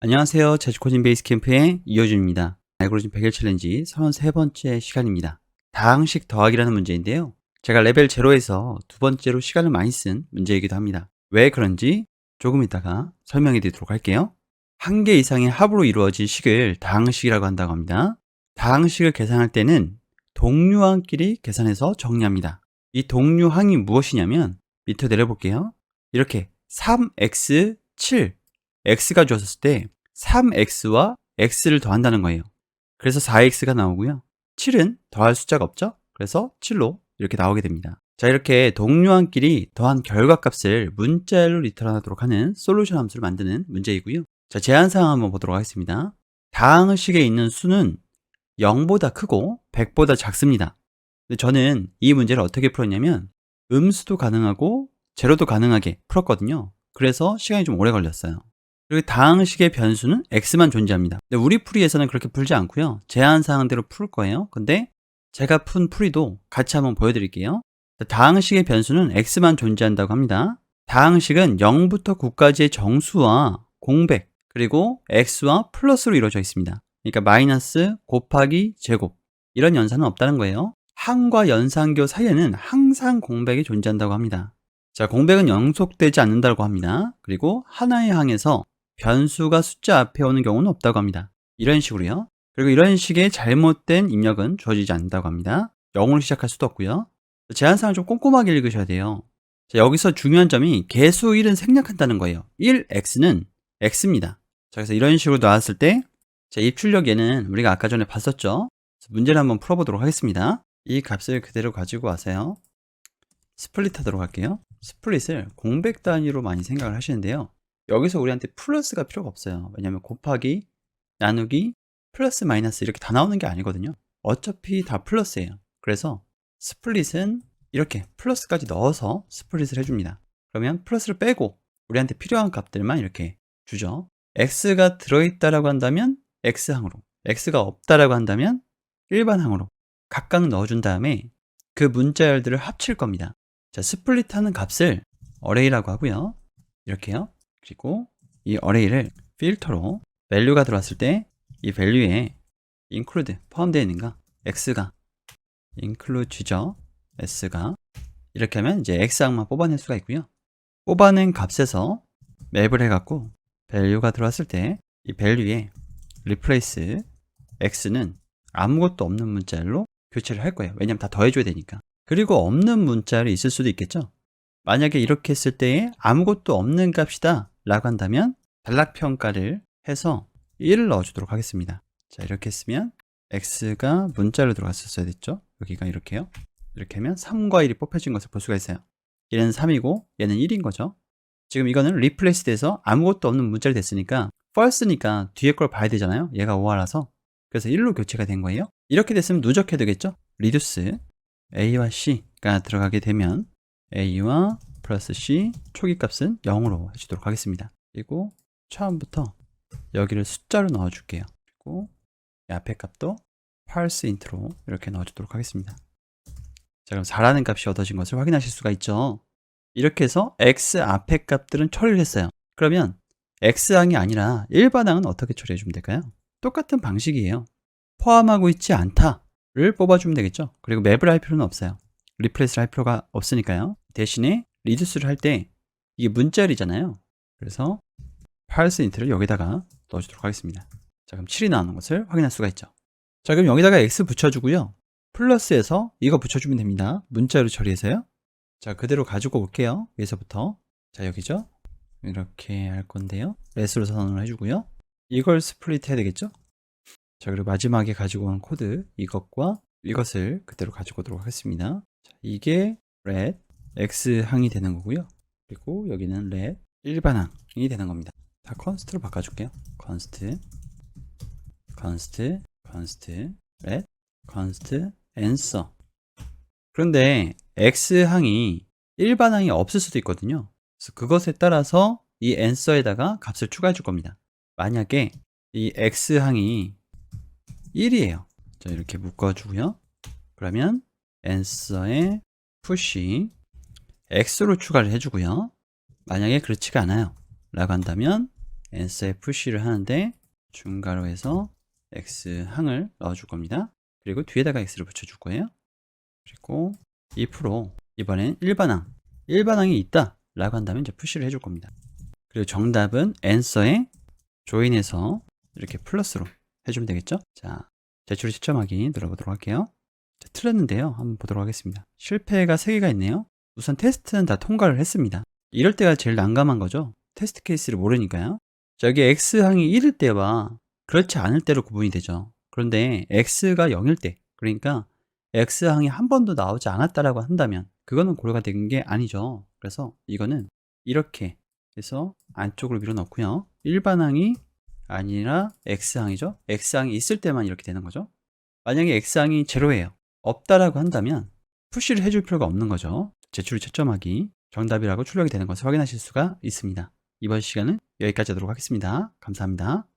안녕하세요. 재즈코딩 베이스캠프의 이호준입니다. 알고리즘 100일 챌린지 33번째 시간입니다. 다항식 더하기라는 문제인데요. 제가 레벨 0에서 두 번째로 시간을 많이 쓴 문제이기도 합니다. 왜 그런지 조금 이따가 설명해 드리도록 할게요. 한 개 이상의 합으로 이루어진 식을 다항식이라고 한다고 합니다. 다항식을 계산할 때는 동류항끼리 계산해서 정리합니다. 이 동류항이 무엇이냐면 밑으로 내려볼게요. 이렇게 3x, 7 x가 주어졌을 때 3x와 x를 더한다는 거예요. 그래서 4x가 나오고요. 7은 더할 숫자가 없죠? 그래서 7로 이렇게 나오게 됩니다. 자, 이렇게 동류항끼리 더한 결과값을 문자열로 리턴하도록 하는 솔루션 함수를 만드는 문제이고요. 자, 제한사항 한번 보도록 하겠습니다. 다항식에 있는 수는 0보다 크고 100보다 작습니다. 근데 저는 이 문제를 어떻게 풀었냐면 음수도 가능하고 제로도 가능하게 풀었거든요. 그래서 시간이 좀 오래 걸렸어요. 그리고 다항식의 변수는 x만 존재합니다. 근데 우리 풀이에서는 그렇게 풀지 않고요. 제한사항대로 풀 거예요. 근데 제가 푼 풀이도 같이 한번 보여드릴게요. 다항식의 변수는 x만 존재한다고 합니다. 다항식은 0부터 9까지의 정수와 공백, 그리고 x와 플러스로 이루어져 있습니다. 그러니까 마이너스, 곱하기, 제곱 이런 연산은 없다는 거예요. 항과 연산교 사이에는 항상 공백이 존재한다고 합니다. 자, 공백은 연속되지 않는다고 합니다. 그리고 하나의 항에서 변수가 숫자 앞에 오는 경우는 없다고 합니다. 이런 식으로요. 그리고 이런 식의 잘못된 입력은 주어지지 않는다고 합니다. 0으로 시작할 수도 없고요. 제한사항을 좀 꼼꼼하게 읽으셔야 돼요. 자, 여기서 중요한 점이 개수 1은 생략한다는 거예요. 1x는 x입니다. 자, 그래서 이런 식으로 나왔을 때 자, 입출력 얘는 우리가 아까 전에 봤었죠. 문제를 한번 풀어보도록 하겠습니다. 이 값을 그대로 가지고 와서요. 스플릿 하도록 할게요. 스플릿을 공백 단위로 많이 생각을 하시는데요. 여기서 우리한테 플러스가 필요가 없어요. 왜냐하면 곱하기, 나누기, 플러스, 마이너스 이렇게 다 나오는 게 아니거든요. 어차피 다 플러스예요. 그래서 스플릿은 이렇게 플러스까지 넣어서 스플릿을 해줍니다. 그러면 플러스를 빼고 우리한테 필요한 값들만 이렇게 주죠. x가 들어있다라고 한다면 x항으로, x가 없다라고 한다면 일반항으로 각각 넣어준 다음에 그 문자열들을 합칠 겁니다. 자, 스플릿 하는 값을 어레이라고 하고요. 이렇게요. 그리고 이 어레이를 필터로 value가 들어왔을 때 이 value에 include 포함되어 있는가? x가 include죠. s가 이렇게 하면 이제 x항만 뽑아낼 수가 있고요. 뽑아낸 값에서 맵을 해갖고 value가 들어왔을 때 이 value에 replace x는 아무것도 없는 문자열로 교체를 할 거예요. 왜냐면 다 더해줘야 되니까. 그리고 없는 문자열이 있을 수도 있겠죠. 만약에 이렇게 했을 때에 아무것도 없는 값이다 라고 한다면 단락평가를 해서 1을 넣어주도록 하겠습니다. 자, 이렇게 했으면 x가 문자로 들어갔었어야 됐죠. 여기가 이렇게요. 이렇게 하면 3과 1이 뽑혀진 것을 볼 수가 있어요. 얘는 3이고 얘는 1인 거죠. 지금 이거는 리플레이스 돼서 아무것도 없는 문자로 됐으니까 false니까 뒤에 걸 봐야 되잖아요. 얘가 5라서. 그래서 1로 교체가 된 거예요. 이렇게 됐으면 누적해야 되겠죠. reduce a와 c가 들어가게 되면 a와 플러스 c 초기값은 0으로 해주도록 하겠습니다. 그리고 처음부터 여기를 숫자로 넣어줄게요. 그리고 이 앞에 값도 parse int로 이렇게 넣어주도록 하겠습니다. 자, 그럼 4라는 값이 얻어진 것을 확인하실 수가 있죠. 이렇게 해서 x 앞에 값들은 처리를 했어요. 그러면 x항이 아니라 일반항은 어떻게 처리해주면 될까요? 똑같은 방식이에요. 포함하고 있지 않다를 뽑아주면 되겠죠. 그리고 맵을 할 필요는 없어요. 리플레이스를 할 필요가 없으니까요. 대신에 리듀스를 할 때 이게 문자열이잖아요. 그래서 parse int를 여기다가 넣어주도록 하겠습니다. 자, 그럼 7이 나오는 것을 확인할 수가 있죠. 자, 그럼 여기다가 x 붙여주고요. 플러스에서 이거 붙여주면 됩니다. 문자열로 처리해서요. 자, 그대로 가지고 올게요. 여기서부터. 자, 여기죠. 이렇게 할 건데요. 레스로 선언을 해주고요. 이걸 스플릿 해야 되겠죠. 자, 그리고 마지막에 가지고 온 코드 이것과 이것을 그대로 가지고 오도록 하겠습니다. 자, 이게 red x항이 되는 거고요. 그리고 여기는 red 일반항이 되는 겁니다. 다 const로 바꿔줄게요. const red const answer. 그런데 x항이 일반항이 없을 수도 있거든요. 그래서 그것에 따라서 이 answer에다가 값을 추가해 줄 겁니다. 만약에 이 x항이 1이에요. 자, 이렇게 묶어주고요. 그러면 answer에 push x로 추가를 해주고요. 만약에 그렇지가 않아요 라고 한다면 answer에 푸시를 하는데 중괄호 해서 x항을 넣어줄 겁니다. 그리고 뒤에다가 x를 붙여줄 거예요. 그리고 if 이번엔 일반항이 있다 라고 한다면 이제 푸시를 해줄 겁니다. 그리고 정답은 answer에 join해서 이렇게 플러스로 해주면 되겠죠. 자, 제출이 채점하기 눌러보도록 할게요. 자, 틀렸는데요. 한번 보도록 하겠습니다. 실패가 3개가 있네요. 우선 테스트는 다 통과를 했습니다. 이럴 때가 제일 난감한 거죠. 테스트 케이스를 모르니까요. 자, 여기 x항이 1일 때와 그렇지 않을 때로 구분이 되죠. 그런데 x가 0일 때, 그러니까 x항이 한 번도 나오지 않았다라고 한다면 그거는 고려가 된 게 아니죠. 그래서 이거는 이렇게 해서 안쪽으로 밀어넣고요. 일반항이 아니라 x항이죠. x항이 있을 때만 이렇게 되는 거죠. 만약에 x항이 제로예요. 없다라고 한다면 푸시를 해줄 필요가 없는 거죠. 제출이 채점하기 정답이라고 출력이 되는 것을 확인하실 수가 있습니다. 이번 시간은 여기까지 하도록 하겠습니다. 감사합니다.